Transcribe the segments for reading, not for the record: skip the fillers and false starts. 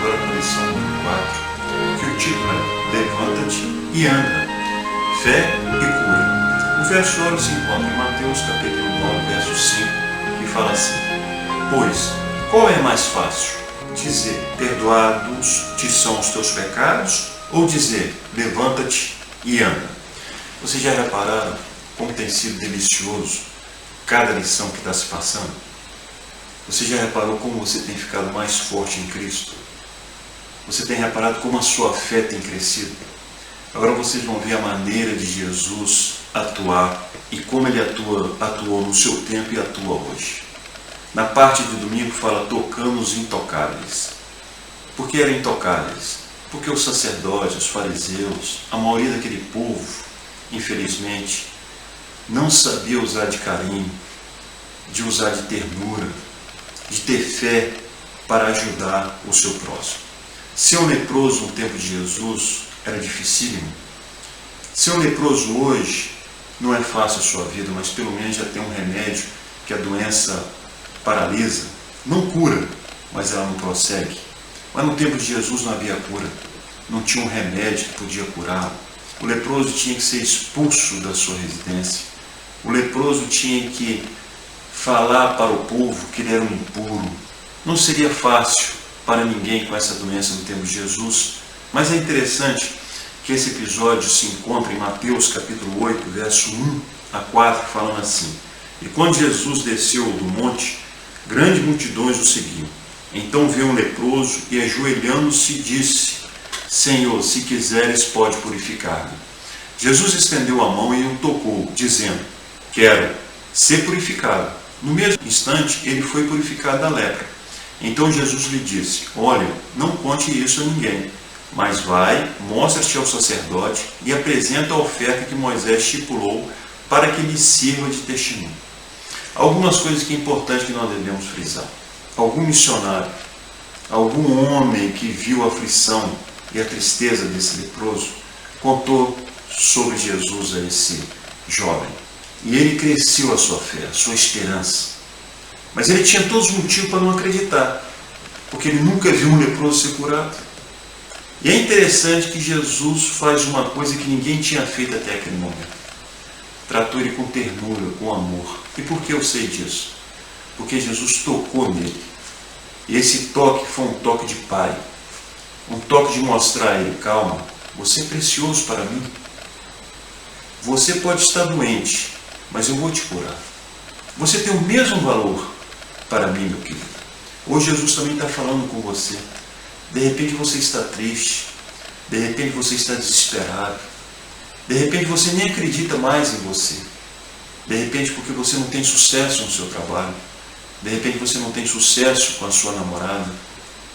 agora na lição 4, que o título é Levanta-te e anda, fé e cura. O verso ouro se encontra em Mateus capítulo 9, verso 5, que fala assim: Pois, qual é mais fácil? Dizer, perdoados te são os teus pecados, ou dizer, levanta-te e anda? Vocês já repararam como tem sido delicioso cada lição que está se passando? Você já reparou como você tem ficado mais forte em Cristo? Você tem reparado como a sua fé tem crescido? Agora vocês vão ver a maneira de Jesus atuar e como ele atuou no seu tempo e atua hoje. Na parte de domingo fala tocando os intocáveis. Por que eram intocáveis? Porque os sacerdotes, os fariseus, a maioria daquele povo, infelizmente, não sabia usar de carinho, de usar de ternura, de ter fé para ajudar o seu próximo. Ser um leproso no tempo de Jesus era dificílimo. Ser um leproso hoje não é fácil a sua vida, mas pelo menos já tem um remédio que a doença paralisa, não cura, mas ela não prossegue. Mas no tempo de Jesus não havia cura, não tinha um remédio que podia curá-lo. O leproso tinha que ser expulso da sua residência. O leproso tinha que falar para o povo que ele era um impuro. Não seria fácil para ninguém com essa doença no tempo de Jesus, mas é interessante que esse episódio se encontra em Mateus capítulo 8, verso 1 a 4, falando assim: E quando Jesus desceu do monte, grandes multidões o seguiam. Então veio um leproso e, ajoelhando-se, disse: Senhor, se quiseres, pode purificar-me. Jesus estendeu a mão e o tocou, dizendo: Quero ser purificado. No mesmo instante, ele foi purificado da lepra. Então Jesus lhe disse: Olha, não conte isso a ninguém, mas vai, mostra-te ao sacerdote e apresenta a oferta que Moisés estipulou para que lhe sirva de testemunho. Algumas coisas que é importante que nós devemos frisar. Algum missionário, algum homem que viu a aflição e a tristeza desse leproso, contou sobre Jesus a esse jovem. E ele cresceu a sua fé, a sua esperança. Mas ele tinha todos os motivos para não acreditar, porque ele nunca viu um leproso ser curado. E é interessante que Jesus faz uma coisa que ninguém tinha feito até aquele momento. Tratou ele com ternura, com amor. E por que eu sei disso? Porque Jesus tocou nele. E esse toque foi um toque de pai. Um toque de mostrar a ele: calma, você é precioso para mim. Você pode estar doente, mas eu vou te curar. Você tem o mesmo valor para mim, meu querido. Hoje Jesus também está falando com você. De repente você está triste. De repente você está desesperado. De repente você nem acredita mais em você. De repente porque você não tem sucesso no seu trabalho. De repente você não tem sucesso com a sua namorada.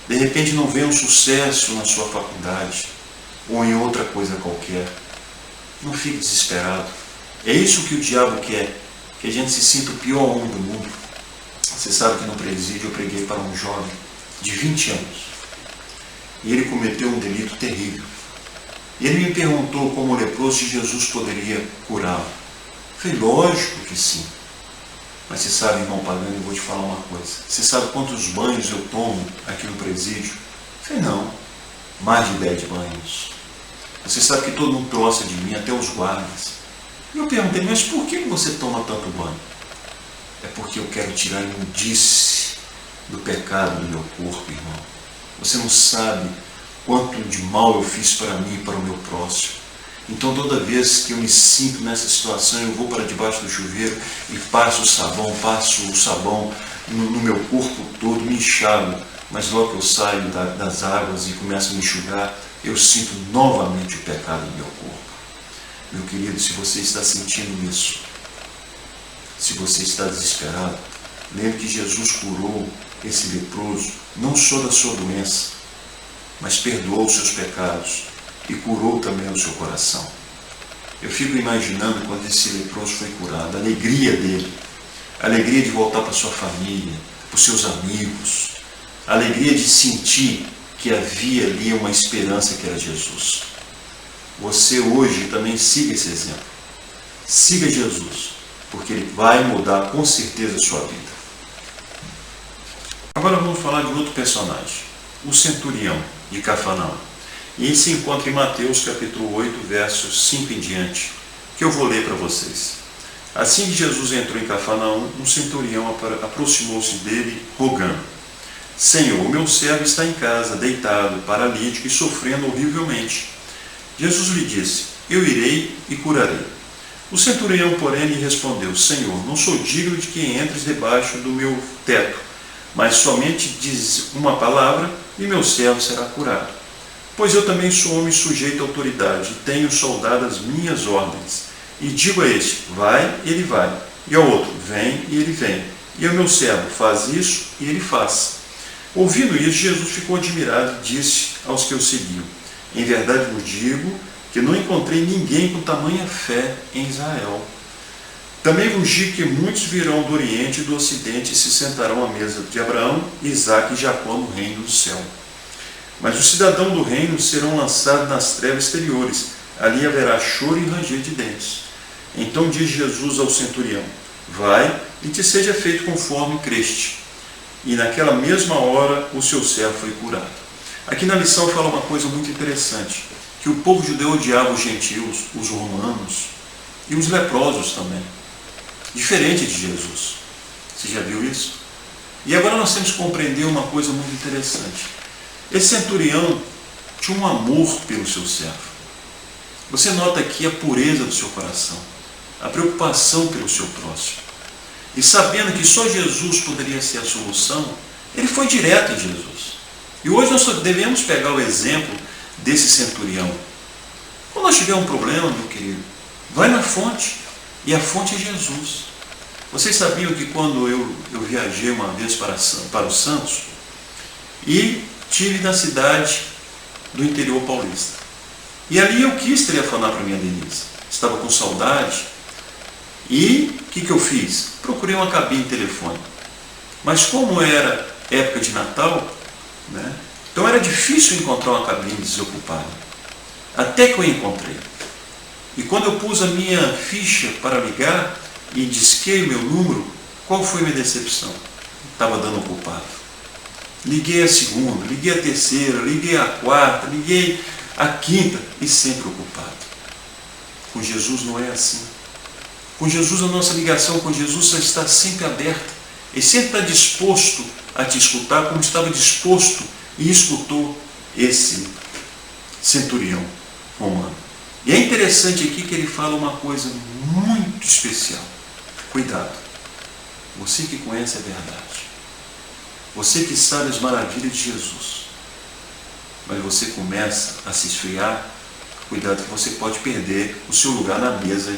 De repente não vê um sucesso na sua faculdade ou em outra coisa qualquer. Não fique desesperado. É isso que o diabo quer, que a gente se sinta o pior homem do mundo. Você sabe que no presídio eu preguei para um jovem de 20 anos. E ele cometeu um delito terrível. E ele me perguntou como leproso se Jesus poderia curá-lo. Falei, lógico que sim. Mas você sabe, irmão Pagano, eu vou te falar uma coisa. Você sabe quantos banhos eu tomo aqui no presídio? Falei, não, mais de 10 banhos. Você sabe que todo mundo gosta de mim, até os guardas. E eu perguntei, mas por que você toma tanto banho? É porque eu quero tirar a imundície do pecado do meu corpo, irmão. Você não sabe quanto de mal eu fiz para mim e para o meu próximo. Então toda vez que eu me sinto nessa situação, eu vou para debaixo do chuveiro e passo o sabão no meu corpo todo, me enxago. Mas logo que eu saio das águas e começo a me enxugar, eu sinto novamente o pecado no meu corpo. Meu querido, se você está sentindo isso, se você está desesperado, lembre que Jesus curou esse leproso, não só da sua doença, mas perdoou os seus pecados e curou também o seu coração. Eu fico imaginando quando esse leproso foi curado, a alegria dele, a alegria de voltar para sua família, para os seus amigos, a alegria de sentir que havia ali uma esperança que era Jesus. Você hoje também siga esse exemplo. Siga Jesus, porque ele vai mudar com certeza a sua vida. Agora vamos falar de outro personagem. o centurião de Cafarnaum. E isso se encontra em Mateus capítulo 8, versos 5 em diante, que eu vou ler para vocês. Assim que Jesus entrou em Cafarnaum, um centurião aproximou-se dele, rogando: Senhor, o meu servo está em casa, deitado, paralítico e sofrendo horrivelmente. Jesus lhe disse: Eu irei e curarei. O centurião, porém, lhe respondeu: Senhor, não sou digno de que entres debaixo do meu teto, mas somente diz uma palavra e meu servo será curado. Pois eu também sou homem sujeito à autoridade, e tenho soldado as minhas ordens. E digo a este: vai, e ele vai. E ao outro: vem, e ele vem. E ao meu servo: faz isso, e ele faz. Ouvindo isso, Jesus ficou admirado e disse aos que o seguiam: Em verdade vos digo que não encontrei ninguém com tamanha fé em Israel. Também vos digo que muitos virão do Oriente e do Ocidente e se sentarão à mesa de Abraão, Isaque e Jacó no reino do céu. Mas os cidadãos do reino serão lançados nas trevas exteriores. Ali haverá choro e ranger de dentes. Então diz Jesus ao centurião: Vai e te seja feito conforme creste. E naquela mesma hora o seu servo foi curado. Aqui na lição fala uma coisa muito interessante, que o povo judeu odiava os gentios, os romanos e os leprosos também. Diferente de Jesus. Você já viu isso? E agora nós temos que compreender uma coisa muito interessante. Esse centurião tinha um amor pelo seu servo. Você nota aqui a pureza do seu coração, a preocupação pelo seu próximo. E sabendo que só Jesus poderia ser a solução, ele foi direto em Jesus. E hoje nós devemos pegar o exemplo desse centurião. Quando nós tivermos um problema, meu querido, vai na fonte. E a fonte é Jesus. Vocês sabiam que quando eu viajei uma vez para os Santos, e estive na cidade do interior paulista. E ali eu quis telefonar para minha Denise. Estava com saudade. E o que eu fiz? Procurei uma cabine telefônica. Mas como era época de Natal, né, então era difícil encontrar uma cabine desocupada. Até que eu encontrei. E quando eu pus a minha ficha para ligar e disquei o meu número, qual foi a minha decepção? Estava dando ocupado. Liguei a segunda, liguei a terceira, liguei a quarta, liguei a quinta e sempre ocupado. Com Jesus não é assim. Com Jesus a nossa ligação com Jesus está sempre aberta. Ele sempre está disposto a te escutar, como estava disposto e escutou esse centurião romano. E é interessante aqui que ele fala uma coisa muito especial. Cuidado. Você que conhece a verdade. Você que sabe as maravilhas de Jesus. Mas você começa a se esfriar. Cuidado que você pode perder o seu lugar na mesa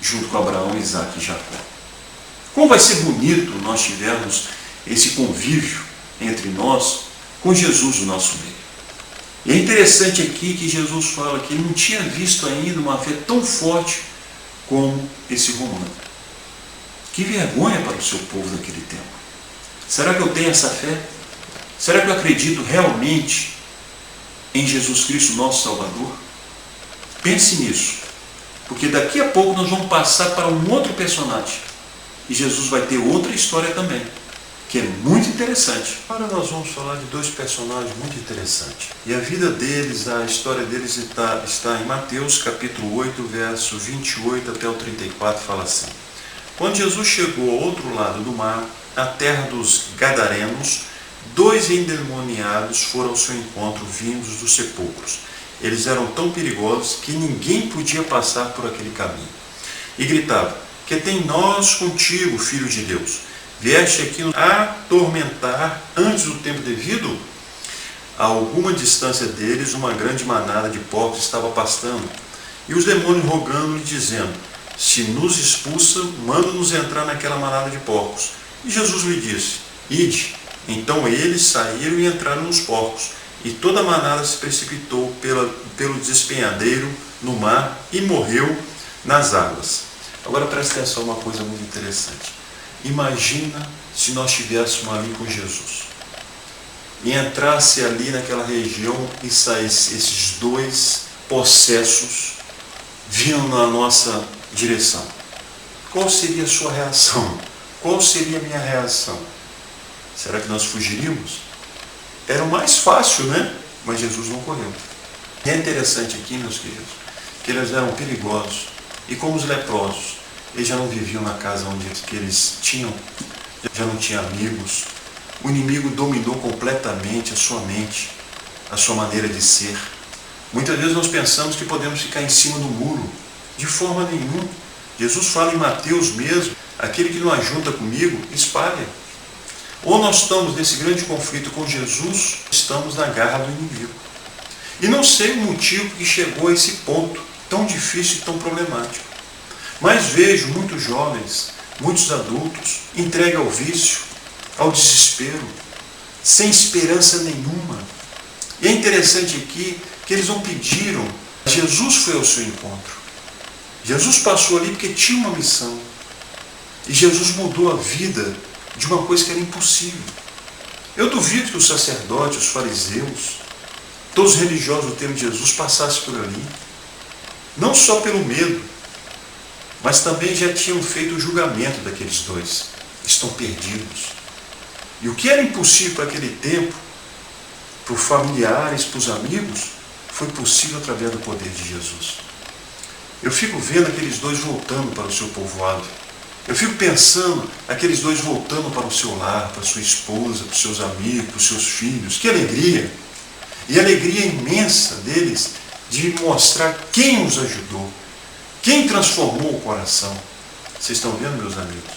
junto com Abraão, Isaque e Jacó. Como vai ser bonito nós tivermos esse convívio entre nós com Jesus no nosso meio. E é interessante aqui que Jesus fala que ele não tinha visto ainda uma fé tão forte como esse romano. Que vergonha para o seu povo daquele tempo. Será que eu tenho essa fé? Será que eu acredito realmente em Jesus Cristo, nosso Salvador? Pense nisso. Porque daqui a pouco nós vamos passar para um outro personagem. E Jesus vai ter outra história também, que é muito interessante. Agora nós vamos falar de dois personagens muito interessantes. E a vida deles, a história deles está em Mateus capítulo 8, verso 28 até o 34, fala assim. Quando Jesus chegou ao outro lado do mar, na terra dos Gadarenos, dois endemoniados foram ao seu encontro vindos dos sepulcros. Eles eram tão perigosos que ninguém podia passar por aquele caminho. E gritavam: que tem nós contigo, Filho de Deus? Vieste aqui atormentar antes do tempo devido? A alguma distância deles, uma grande manada de porcos estava pastando. E os demônios rogando-lhe, dizendo: se nos expulsa, manda-nos entrar naquela manada de porcos. E Jesus lhe disse: ide. Então eles saíram e entraram nos porcos. E toda a manada se precipitou pelo despenhadeiro no mar e morreu nas águas. Agora presta atenção, uma coisa muito interessante. Imagina se nós estivéssemos ali com Jesus e entrasse ali naquela região e saísse esses dois possessos vindo na nossa direção. Qual seria a sua reação? Qual seria a minha reação? Será que nós fugiríamos? Era o mais fácil, né? Mas Jesus não correu. E é interessante aqui, meus queridos, que eles eram perigosos. E como os leprosos, eles já não viviam na casa onde eles tinham, já não tinham amigos. O inimigo dominou completamente a sua mente, a sua maneira de ser. Muitas vezes nós pensamos que podemos ficar em cima do muro. De forma nenhuma. Jesus fala em Mateus mesmo, aquele que não ajunta comigo, espalha. Ou nós estamos nesse grande conflito com Jesus, estamos na garra do inimigo. E não sei o motivo que chegou a esse ponto tão difícil e tão problemático. Mas vejo muitos jovens, muitos adultos, entregues ao vício, ao desespero, sem esperança nenhuma. E é interessante aqui que eles não pediram, Jesus foi ao seu encontro. Jesus passou ali porque tinha uma missão. E Jesus mudou a vida de uma coisa que era impossível. Eu duvido que os sacerdotes, os fariseus, todos os religiosos do tempo de Jesus passassem por ali. Não só pelo medo, mas também já tinham feito o julgamento daqueles dois. Estão perdidos. E o que era impossível para aquele tempo, para os familiares, para os amigos, foi possível através do poder de Jesus. Eu fico vendo aqueles dois voltando para o seu povoado. Eu fico pensando aqueles dois voltando para o seu lar, para a sua esposa, para os seus amigos, para os seus filhos. Que alegria! E a alegria imensa deles de mostrar quem os ajudou, quem transformou o coração. Vocês estão vendo, meus amigos?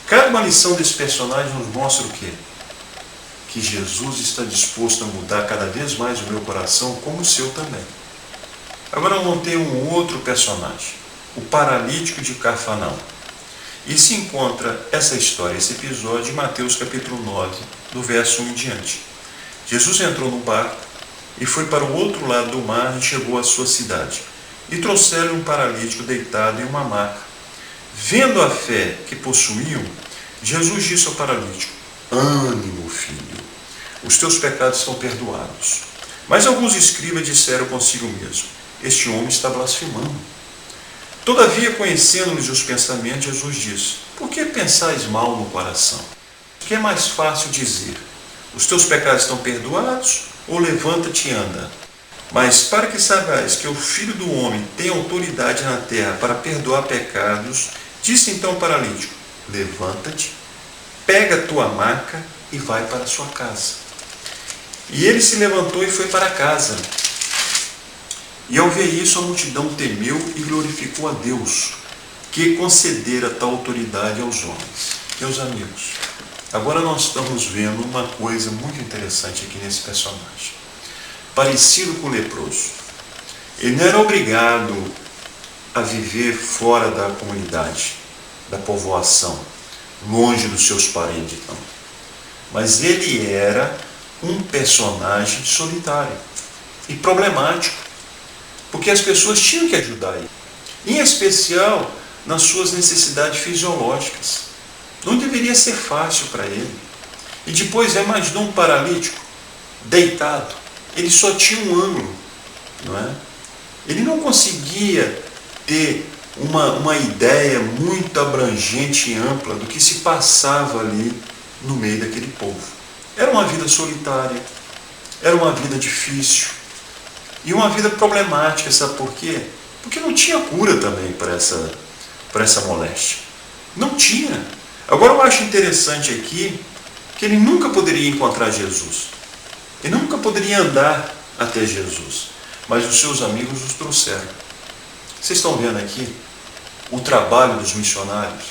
Cada uma lição desse personagem nos mostra o quê? Que Jesus está disposto a mudar cada vez mais o meu coração, como o seu também. Agora eu montei um outro personagem, o paralítico de Cafarnaum. E se encontra essa história, esse episódio, em Mateus capítulo 9, do verso 1 em diante. Jesus entrou no barco e foi para o outro lado do mar e chegou à sua cidade. E trouxeram um paralítico deitado em uma maca. Vendo a fé que possuíam, Jesus disse ao paralítico: ânimo, filho, os teus pecados estão perdoados. Mas alguns escribas disseram consigo mesmo: este homem está blasfemando. Todavia, conhecendo-lhes os pensamentos, Jesus disse: por que pensais mal no coração? O que é mais fácil dizer: os teus pecados estão perdoados, ou levanta-te e anda? Mas para que saibais que o Filho do Homem tem autoridade na terra para perdoar pecados, disse então o paralítico: levanta-te, pega a tua maca e vai para a sua casa. E ele se levantou e foi para casa. E ao ver isso, a multidão temeu e glorificou a Deus, que concedera tal autoridade aos homens. Meus amigos, agora nós estamos vendo uma coisa muito interessante aqui nesse personagem. Parecido com o leproso. Ele não era obrigado a viver fora da comunidade, da povoação, longe dos seus parentes, não. Mas ele era um personagem solitário e problemático, porque as pessoas tinham que ajudar ele, em especial nas suas necessidades fisiológicas. Não deveria ser fácil para ele. E depois imaginou um paralítico deitado. Ele só tinha um ângulo, não é? Ele não conseguia ter uma ideia muito abrangente e ampla do que se passava ali no meio daquele povo. Era uma vida solitária, era uma vida difícil e uma vida problemática, sabe por quê? Porque não tinha cura também para essa moléstia. Não tinha. Agora eu acho interessante aqui que ele nunca poderia encontrar Jesus. Ele nunca poderia andar até Jesus. Mas os seus amigos os trouxeram. Vocês estão vendo aqui o trabalho dos missionários,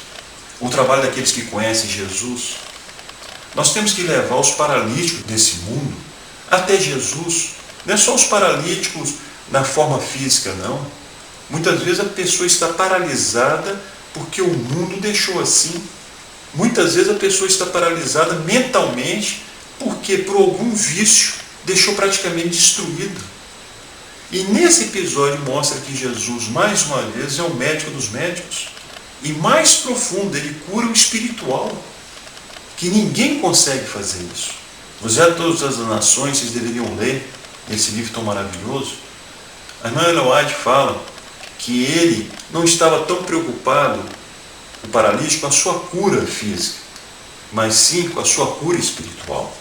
o trabalho daqueles que conhecem Jesus. Nós temos que levar os paralíticos desse mundo até Jesus. Não é só os paralíticos na forma física, não. Muitas vezes a pessoa está paralisada porque o mundo deixou assim. Muitas vezes a pessoa está paralisada mentalmente porque por algum vício deixou praticamente destruído. E nesse episódio mostra que Jesus, mais uma vez, é o médico dos médicos. E mais profundo, ele cura o espiritual, que ninguém consegue fazer isso. O Zé de Todas as Nações, vocês deveriam ler esse livro tão maravilhoso. A irmã Ellen White fala que ele não estava tão preocupado, o paralítico, com a sua cura física, mas sim com a sua cura espiritual.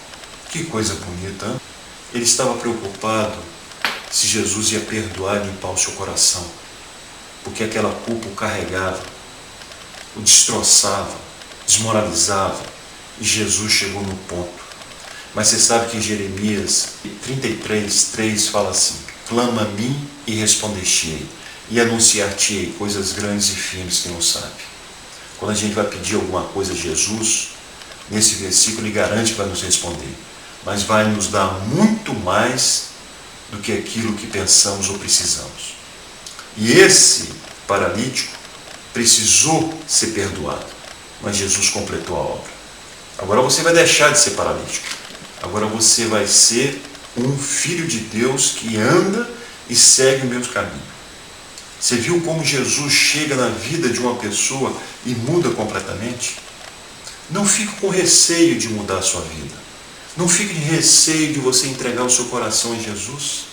Que coisa bonita, hein? Ele estava preocupado se Jesus ia perdoar e limpar o seu coração, porque aquela culpa o carregava, o destroçava, desmoralizava, e Jesus chegou no ponto. Mas você sabe que em Jeremias 33:3 fala assim: clama a mim e responder-te-ei, e anunciar-te-ei coisas grandes e firmes que não sabe. Quando a gente vai pedir alguma coisa a Jesus, nesse versículo ele garante que vai nos responder, mas vai nos dar muito mais do que aquilo que pensamos ou precisamos. E esse paralítico precisou ser perdoado, mas Jesus completou a obra. Agora você vai deixar de ser paralítico. Agora você vai ser um filho de Deus que anda e segue o meu caminho. Você viu como Jesus chega na vida de uma pessoa e muda completamente? Não fique com receio de mudar a sua vida. Não fique de receio de você entregar o seu coração a Jesus.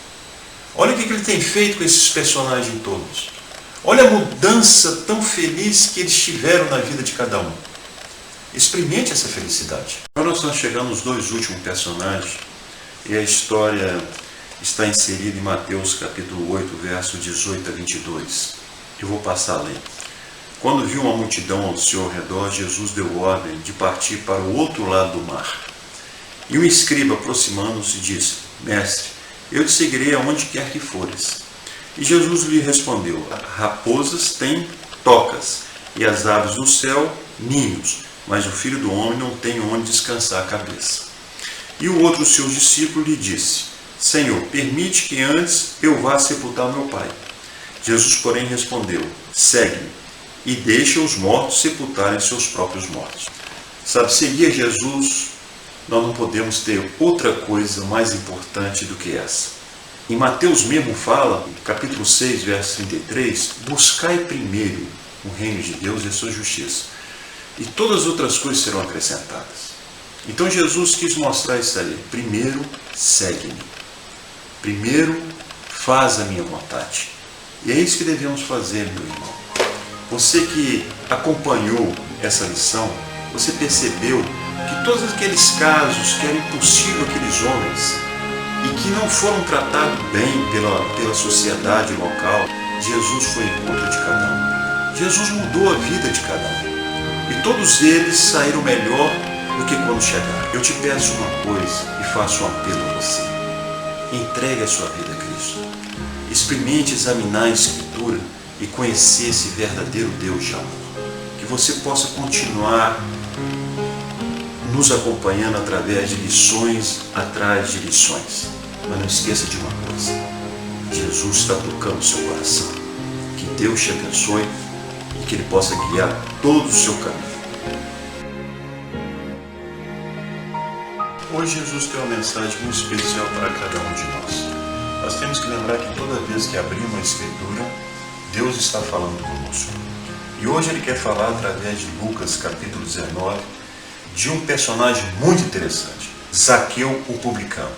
Olha o que ele tem feito com esses personagens todos. Olha a mudança tão feliz que eles tiveram na vida de cada um. Experimente essa felicidade. Agora nós estamos chegando nos dois últimos personagens e a história está inserida em Mateus capítulo 8, verso 18 a 22. Eu vou passar a ler. Quando viu uma multidão ao seu redor, Jesus deu ordem de partir para o outro lado do mar. E um escriba, aproximando-se, disse: Mestre, eu te seguirei aonde quer que fores. E Jesus lhe respondeu: raposas têm tocas, e as aves do céu ninhos, mas o Filho do Homem não tem onde descansar a cabeça. E o outro seu discípulo lhe disse: Senhor, permite que antes eu vá sepultar meu pai. Jesus, porém, respondeu: segue-me e deixa os mortos sepultarem seus próprios mortos. Sabe, seguir Jesus, nós não podemos ter outra coisa mais importante do que essa. Em Mateus mesmo fala, capítulo 6, verso 33, buscai primeiro o reino de Deus e a sua justiça, e todas as outras coisas serão acrescentadas. Então Jesus quis mostrar isso ali. Primeiro, segue-me. Primeiro, faz a minha vontade. E é isso que devemos fazer, meu irmão. Você que acompanhou essa lição, você percebeu que todos aqueles casos que era impossível aqueles homens e que não foram tratados bem pela sociedade local, Jesus foi em encontro de cada um. Jesus mudou a vida de cada um. E todos eles saíram melhor do que quando chegaram. Eu te peço uma coisa e faço um apelo a você. Entregue a sua vida a Cristo. Experimente examinar a Escritura e conhecer esse verdadeiro Deus de amor. Que você possa continuar nos acompanhando através de lições atrás de lições. Mas não esqueça de uma coisa: Jesus está tocando o seu coração. Que Deus te abençoe e que Ele possa guiar todo o seu caminho. Hoje Jesus tem uma mensagem muito especial para cada um de nós. Nós temos que lembrar que toda vez que abrimos a Escritura, Deus está falando conosco. E hoje Ele quer falar através de Lucas capítulo 19, de um personagem muito interessante, Zaqueu o publicano.